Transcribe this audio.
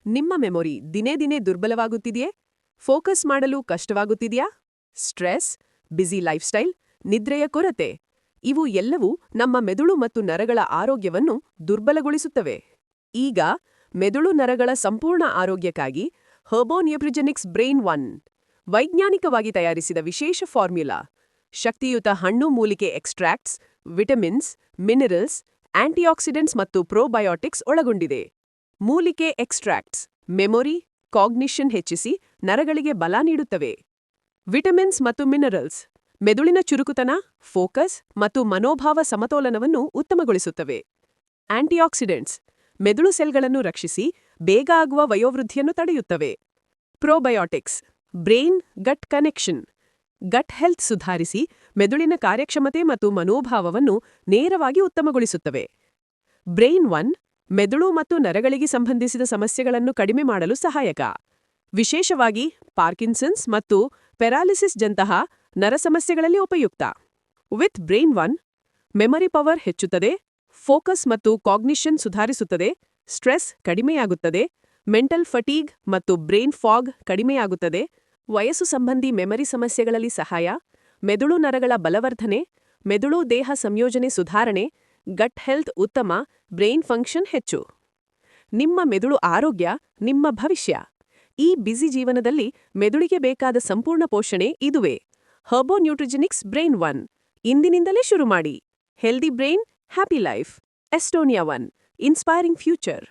ನಿಮ್ಮ ಮೆಮೊರಿ ದಿನೇ ದಿನೇ ದುರ್ಬಲವಾಗುತ್ತಿದೆಯೇ? ಫೋಕಸ್ ಮಾಡಲು ಕಷ್ಟವಾಗುತ್ತಿದೆಯಾ? ಸ್ಟ್ರೆಸ್, ಬ್ಯುಸಿ ಲೈಫ್ಸ್ಟೈಲ್, ನಿದ್ರೆಯ ಕೊರತೆ ಇವು ಎಲ್ಲವೂ ನಮ್ಮ ಮೆದುಳು ಮತ್ತು ನರಗಳ ಆರೋಗ್ಯವನ್ನು ದುರ್ಬಲಗೊಳಿಸುತ್ತವೆ. ಈಗ ಮೆದುಳು ನರಗಳ ಸಂಪೂರ್ಣ ಆರೋಗ್ಯಕ್ಕಾಗಿ ಹರ್ಬೋನ್ಯೂಟ್ರಿಜೆನಿಕ್ಸ್ ಬ್ರೈನ್ 1 ವೈಜ್ಞಾನಿಕವಾಗಿ ತಯಾರಿಸಿದ ವಿಶೇಷ ಫಾರ್ಮ್ಯುಲಾ ಶಕ್ತಿಯುತ ಹಣ್ಣು ಮೂಲಿಕೆ ಎಕ್ಸ್ಟ್ರಾಕ್ಟ್ಸ್, ವಿಟಮಿನ್ಸ್, ಮಿನರಲ್ಸ್, ಆಂಟಿಆಕ್ಸಿಡೆಂಟ್ಸ್ ಮತ್ತು ಪ್ರೋಬಯೋಟಿಕ್ಸ್ ಒಳಗೊಂಡಿದೆ. ಮೂಲಿಕೆ ಎಕ್ಸ್ಟ್ರಾಕ್ಟ್ಸ್ ಮೆಮೊರಿ, ಕಾಗ್ನಿಷನ್ ಹೆಚ್ಚಿಸಿ ನರಗಳಿಗೆ ಬಲ ನೀಡುತ್ತವೆ. ವಿಟಮಿನ್ಸ್ ಮತ್ತು ಮಿನರಲ್ಸ್ ಮೆದುಳಿನ ಚುರುಕುತನ, ಫೋಕಸ್ ಮತ್ತು ಮನೋಭಾವ ಸಮತೋಲನವನ್ನು ಉತ್ತಮಗೊಳಿಸುತ್ತವೆ. ಆಂಟಿಆಕ್ಸಿಡೆಂಟ್ಸ್ ಮೆದುಳು ಸೆಲ್ಗಳನ್ನು ರಕ್ಷಿಸಿ ಬೇಗ ಆಗುವ ವಯೋವೃದ್ಧಿಯನ್ನು ತಡೆಯುತ್ತವೆ. ಪ್ರೋಬಯೋಟಿಕ್ಸ್ ಬ್ರೈನ್ ಗಟ್ ಕನೆಕ್ಷನ್ ಗಟ್ ಹೆಲ್ತ್ ಸುಧಾರಿಸಿ ಮೆದುಳಿನ ಕಾರ್ಯಕ್ಷಮತೆ ಮತ್ತು ಮನೋಭಾವವನ್ನು ನೇರವಾಗಿ ಉತ್ತಮಗೊಳಿಸುತ್ತವೆ. ಬ್ರೈನ್ 1 ಮೆದುಳು ಮತ್ತು ನರಗಳಿಗೆ ಸಂಬಂಧಿಸಿದ ಸಮಸ್ಯೆಗಳನ್ನು ಕಡಿಮೆ ಮಾಡಲು ಸಹಾಯಕ. ವಿಶೇಷವಾಗಿ ಪಾರ್ಕಿನ್ಸನ್ಸ್ ಮತ್ತು ಪೆರಾಲಿಸಿಸ್ಜಂತಹ ನರ ಸಮಸ್ಯೆಗಳಲ್ಲಿ ಉಪಯುಕ್ತ. ವಿತ್ ಬ್ರೈನ್ 1 ಮೆಮರಿ ಪವರ್ ಹೆಚ್ಚುತ್ತದೆ, ಫೋಕಸ್ ಮತ್ತು ಕಾಗ್ನಿಷನ್ ಸುಧಾರಿಸುತ್ತದೆ, ಸ್ಟ್ರೆಸ್ ಕಡಿಮೆಯಾಗುತ್ತದೆ, ಮೆಂಟಲ್ ಫಟೀಗ್ ಮತ್ತು ಬ್ರೈನ್ ಫಾಗ್ ಕಡಿಮೆಯಾಗುತ್ತದೆ, ವಯಸ್ಸು ಸಂಬಂಧಿ ಮೆಮರಿ ಸಮಸ್ಯೆಗಳಲ್ಲಿ ಸಹಾಯ, ಮೆದುಳು ನರಗಳ ಬಲವರ್ಧನೆ, ಮೆದುಳು ದೇಹ ಸಂಯೋಜನೆ ಸುಧಾರಣೆ, ಗಟ್ ಹೆಲ್ತ್ ಉತ್ತಮ, ಬ್ರೈನ್ ಫಂಕ್ಷನ್ ಹೆಚ್ಚು. ನಿಮ್ಮ ಮೆದುಳು ಆರೋಗ್ಯ ನಿಮ್ಮ ಭವಿಷ್ಯ. ಈ ಬ್ಯುಸಿ ಜೀವನದಲ್ಲಿ ಮೆದುಳಿಗೆ ಬೇಕಾದ ಸಂಪೂರ್ಣ ಪೋಷಣೆ ಇದುವೇ. ಹರ್ಬೋನ್ಯೂಟ್ರಿಜೆನಿಕ್ಸ್ ಬ್ರೈನ್ 1 ಇಂದಿನಿಂದಲೇ ಶುರು ಮಾಡಿ. Healthy brain, happy life. Estonia 1 inspiring future.